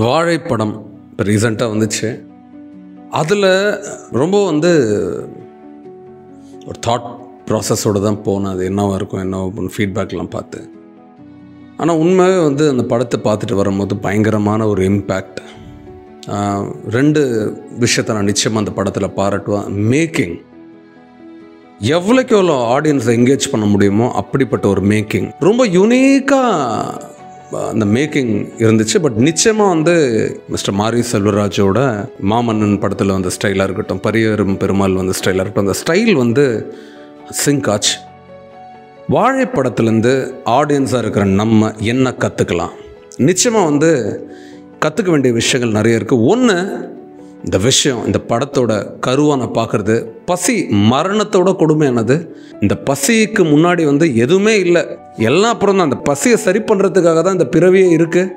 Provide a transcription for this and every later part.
வாழைப்படம் இப்போ ரீசெண்டாக வந்துச்சு. அதில் ரொம்ப ஒரு தாட் ப்ராசஸோடு தான் போனேன். அது என்னவாக இருக்கும் என்ன ஃபீட்பேக்லாம் பார்த்து. ஆனால் உண்மையாகவே அந்த படத்தை பார்த்துட்டு வரும்போது பயங்கரமான ஒரு இம்பேக்ட். 2 விஷயத்தை நான் நிச்சயமாக அந்த படத்தில் பாராட்டுவேன். மேக்கிங், எவ்வளோக்கு எவ்வளோ ஆடியன்ஸை என்கேஜ் பண்ண முடியுமோ அப்படிப்பட்ட ஒரு மேக்கிங், ரொம்ப யூனிக்காக அந்த மேக்கிங் இருந்துச்சு. பட் நிச்சயமாக மிஸ்டர் மாரி செல்வராஜோட மாமன்னன் படத்தில் ஸ்டைலாக இருக்கட்டும், பரியரும் பெருமாள் ஸ்டைலாக இருக்கட்டும், அந்த ஸ்டைல் சிங்க் ஆச்சு. வாழைப்படத்துலேருந்து ஆடியன்ஸாக இருக்கிற நம்ம என்ன கற்றுக்கலாம்? நிச்சயமாக கற்றுக்க வேண்டிய விஷயங்கள் நிறைய இருக்குது. ஒன்று, இந்த விஷயம், இந்த படத்தோட கருவாக நான் பார்க்குறது, பசி மரணத்தோட கொடுமையானது. இந்த பசிக்கு முன்னாடி எதுவுமே இல்லை, எல்லாம் அப்புறம் தான். அந்த பசியை சரி பண்ணுறதுக்காக தான் இந்த பிறவியே இருக்குது.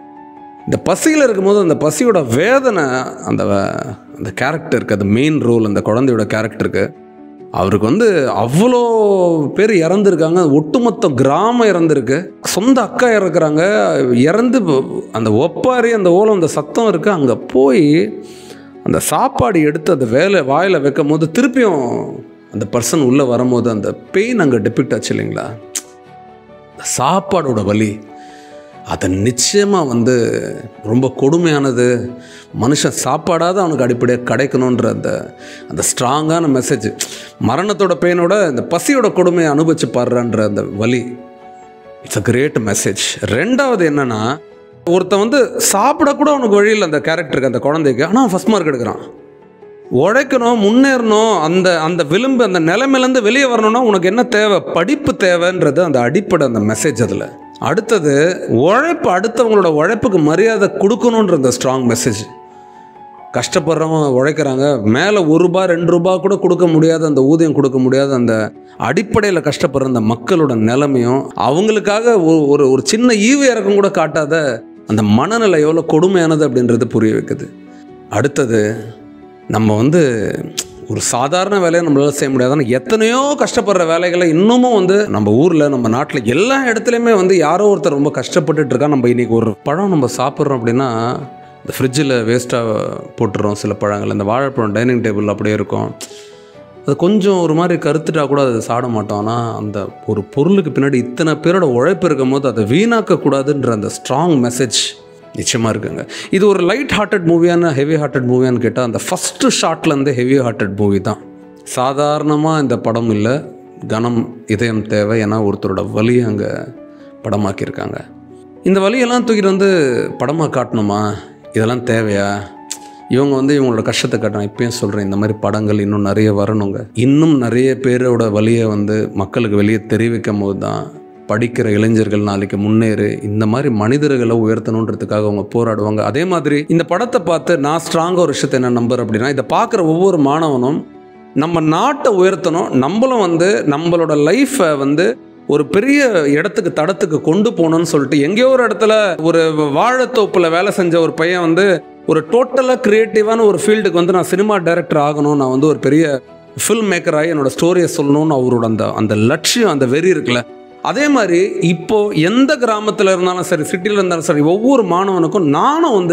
இந்த பசியில் இருக்கும்போது அந்த பசியோட வேதனை அந்த கேரக்டருக்கு, அது மெயின் ரோல், அந்த குழந்தையோட கேரக்டருக்கு, அவருக்கு அவ்வளோ பேர் இறந்துருக்காங்க. ஒட்டுமொத்த கிராமம் இறந்துருக்கு. சொந்த அக்கா இறக்குறாங்க. இறந்து அந்த ஒப்பாரி, அந்த ஓலம், அந்த சத்தம் இருக்குது. அங்கே போய் அந்த சாப்பாடு எடுத்து அந்த வாயில் வைக்கும் போது திருப்பியும் அந்த பர்சன் உள்ளே வரும்போது அந்த பெயின் அங்கே டெபிக்ட் ஆச்சு இல்லைங்களா? சாப்பாடோட வலி அதை நிச்சயமாக ரொம்ப கொடுமையானது. மனுஷன் சாப்பாடாவது அவனுக்கு அடிப்படையாக கிடைக்கணுன்ற அந்த ஸ்ட்ராங்கான மெசேஜ். மரணத்தோட பெயினோட இந்த பசியோட கொடுமையை அனுபவிச்சு பாடுறான்ற அந்த வலி, இட்ஸ் அ கிரேட் மெசேஜ். 2வது என்னென்னா, ஒருத்தன் சாப்பிடக்கூட அவனுக்கு வழியில் அந்த கேரக்டருக்கு, அந்த குழந்தைக்கு, ஆனால் அவன் ஃபஸ்ட் மார்க் எடுக்கிறான். உழைக்கணும், முன்னேறணும், அந்த விளிம்பு, அந்த நிலைமையிலேருந்து வெளியே வரணும்னா உனக்கு என்ன தேவை? படிப்பு தேவைன்றது அந்த அடிப்படை, அந்த மெசேஜ். அதில் அடுத்தது உழைப்பு, அடுத்தவங்களோட உழைப்புக்கு மரியாதை கொடுக்கணுன்ற அந்த ஸ்ட்ராங் மெசேஜ். கஷ்டப்படுறவங்க உழைக்கிறாங்க, மேலே ₹1 ₹2 கூட கொடுக்க முடியாத, அந்த ஊதியம் கொடுக்க முடியாத அந்த அடிப்படையில் கஷ்டப்படுற அந்த மக்களோட நிலைமையும், அவங்களுக்காக ஒரு சின்ன ஈவு இறக்கம் கூட காட்டாத அந்த மனநிலை எவ்வளோ கொடுமையானது அப்படின்றது புரிய வைக்குது. அடுத்தது, நம்ம ஒரு சாதாரண வேலையை நம்மளால் செய்ய முடியாது. ஆனால் எத்தனையோ கஷ்டப்படுற வேலைகளை இன்னமும் நம்ம ஊரில், நம்ம நாட்டில், எல்லா இடத்துலையுமே யாரோ ஒருத்தர் ரொம்ப கஷ்டப்பட்டுட்டு இருக்கா. நம்ம இன்றைக்கி ஒரு பழம் நம்ம சாப்பிட்றோம் அப்படின்னா, இந்த ஃப்ரிட்ஜில் வேஸ்ட்டாக போட்டுறோம் சில பழங்கள். இந்த வாழைப்பழம் டைனிங் டேபிள் அப்படியே இருக்கும். அது கொஞ்சம் ஒரு மாதிரி கருத்துட்டா கூட அதை சாப்பிட மாட்டோம். ஆனால் அந்த ஒரு பொருளுக்கு பின்னாடி இத்தனை பேரோட உழைப்பு இருக்கும் போது அதை வீணாக்கக்கூடாதுன்ற அந்த ஸ்ட்ராங் மெசேஜ் நிச்சயமாக இருக்குங்க. இது ஒரு லைட் ஹார்ட்டட் மூவியான, ஹெவி ஹார்ட்டட் மூவியான்னு கேட்டால், அந்த ஃபஸ்ட்டு ஷாட்லேருந்து ஹெவி ஹார்ட்டட் மூவி தான். சாதாரணமாக இந்த படம் இல்லை, கனம், இதயம் தேவை. ஏன்னா ஒருத்தரோட வலியை அங்கே படமாக்கியிருக்காங்க. இந்த வலியெல்லாம் தூக்கிட்டு படமாக காட்டணுமா? இதெல்லாம் தேவையா? இவங்க இவங்களோட கஷ்டத்தை காட்டணும். இப்பயும் சொல்கிறேன், இந்த மாதிரி படங்கள் இன்னும் நிறைய வரணுங்க. இன்னும் நிறைய பேரோட வலியை மக்களுக்கு வெளியே தெரிவிக்கும் போது தான் படிக்கிற இளைஞர்கள் நாளைக்கு முன்னேறு, இந்த மாதிரி மனிதர்களை உயர்த்தணுன்றதுக்காக அவங்க போராடுவாங்க. அதே மாதிரி இந்த படத்தை பார்த்து நான் ஸ்ட்ராங்காக ஒரு விஷயத்தை என்ன நம்புறேன் அப்படின்னா, இதை பார்க்குற ஒவ்வொரு மாணவனும் நம்ம நாட்டை உயர்த்தணும், நம்மளும் நம்மளோட லைஃப்பை ஒரு பெரிய தடத்துக்கு கொண்டு போகணும்னு சொல்லிட்டு, எங்கேயோ ஒரு இடத்துல ஒரு வாழைத்தோப்பில் வேலை செஞ்ச ஒரு பையன் ஒரு டோட்டலாக க்ரியேட்டிவான ஒரு ஃபீல்டுக்கு நான் சினிமா டைரக்டர் ஆகணும், நான் ஒரு பெரிய ஃபில்ம் மேக்கர் ஆகி என்னோடய ஸ்டோரியை சொல்லணும்னு அவரோட அந்த லட்சியம், அந்த வெறி இருக்குல்ல. அதே மாதிரி இப்போது எந்த கிராமத்தில் இருந்தாலும் சரி, சிட்டியில் இருந்தாலும் சரி, ஒவ்வொரு மாணவனுக்கும் நானும்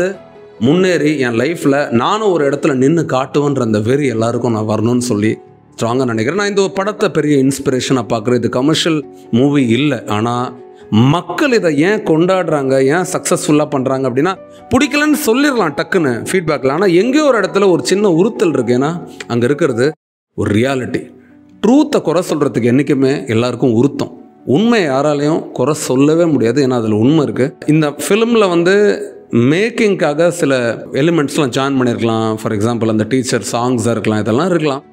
முன்னேறி என் லைஃப்பில் நானும் ஒரு இடத்துல நின்று காட்டுவேன்ற அந்த வெறி எல்லாருக்கும் நான் வரணும்னு சொல்லி ஸ்ட்ராங்காக நினைக்கிறேன். நான் இந்த படத்தை பெரிய இன்ஸ்பிரேஷனாக பார்க்குறேன். இது கமர்ஷியல் மூவி இல்லை, ஆனால் மக்கள் இதை ஏன் கொண்டாடுறாங்க, ஏன் சக்ஸஸ்ஃபுல்லாக பண்ணுறாங்க அப்படின்னா, பிடிக்கலன்னு சொல்லிடலாம் டக்குன்னு ஃபீட்பேக்கில். ஆனால் எங்கேயோ ஒரு இடத்துல ஒரு சின்ன உறுத்தல் இருக்குது. ஏன்னா அங்கே இருக்கிறது ஒரு ரியாலிட்டி. ட்ரூத்தை குறை சொல்கிறதுக்கு என்றைக்குமே எல்லாருக்கும் உறுத்தம். உண்மை யாராலையும் குறை சொல்லவே முடியாது, ஏன்னா அதில் உண்மை இருக்குது. இந்த ஃபிலிமில் மேக்கிங்காக சில எலிமெண்ட்ஸ்லாம் ஜாயின் பண்ணியிருக்கலாம். ஃபார் எக்ஸாம்பிள் அந்த டீச்சர் சாங்ஸாக இருக்கலாம், இதெல்லாம் இருக்கலாம்.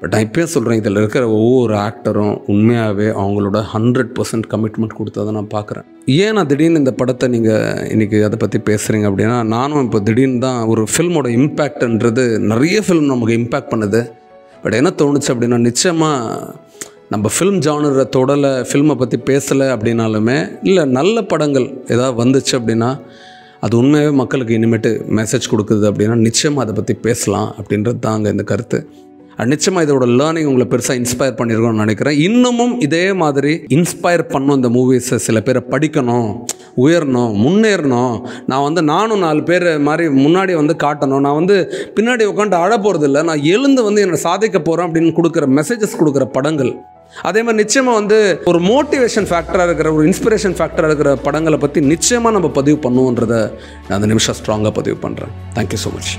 பட் நான் இப்போயே சொல்கிறேன், இதில் இருக்கிற ஒவ்வொரு ஆக்டரும் உண்மையாகவே அவங்களோட 100% கமிட்மெண்ட் கொடுத்ததை நான் பார்க்குறேன். ஏன் நான் திடீர்னு இந்த படத்தை நீங்கள் இன்றைக்கி அதை பற்றி பேசுகிறீங்க அப்படின்னா, நானும் இப்போ திடீர்னு தான் ஒரு ஃபில்மோட இம்பேக்ட்ன்றது, நிறைய ஃபில்ம் நமக்கு இம்பேக்ட் பண்ணுது. பட் என்ன தோணுச்சு அப்படின்னா, நிச்சயமாக நம்ம ஃபில்ம் ஜானரை தொடலை, ஃபில்மை பற்றி பேசலை அப்படின்னாலுமே, இல்லை நல்ல படங்கள் ஏதாவது வந்துச்சு அப்படின்னா அது உண்மையாகவே மக்களுக்கு இனிமேட்டு மெசேஜ் கொடுக்குது அப்படின்னா நிச்சயமாக அதை பற்றி பேசலாம் அப்படின்றது தான் அங்கே இந்த கருத்து. நிச்சயமாக இதோட லேர்னிங் உங்களை பெருசாக இன்ஸ்பயர் பண்ணியிருக்கோம்னு நினைக்கிறேன். இன்னமும் இதே மாதிரி இன்ஸ்பயர் பண்ணும் இந்த மூவிஸை சில பேரை படிக்கணும், உயரணும், முன்னேறணும். நானும் 4 பேர் மாதிரி முன்னாடி காட்டணும். நான் பின்னாடி உட்காந்து அழ போகிறது இல்லை, நான் எழுந்து என்னை சாதிக்க போகிறேன் அப்படின்னு கொடுக்குற மெசேஜஸ் கொடுக்குற படங்கள். அதே மாதிரி நிச்சயமாக ஒரு மோட்டிவேஷன் ஃபேக்டராக இருக்கிற, ஒரு இன்ஸ்பிரேஷன் ஃபேக்டராக இருக்கிற படங்களை பற்றி நிச்சயமாக நம்ம பதிவு பண்ணுவோன்றதை நான் அந்த நிமிஷம் ஸ்ட்ராங்காக பதிவு பண்ணுறேன். Thank you so much.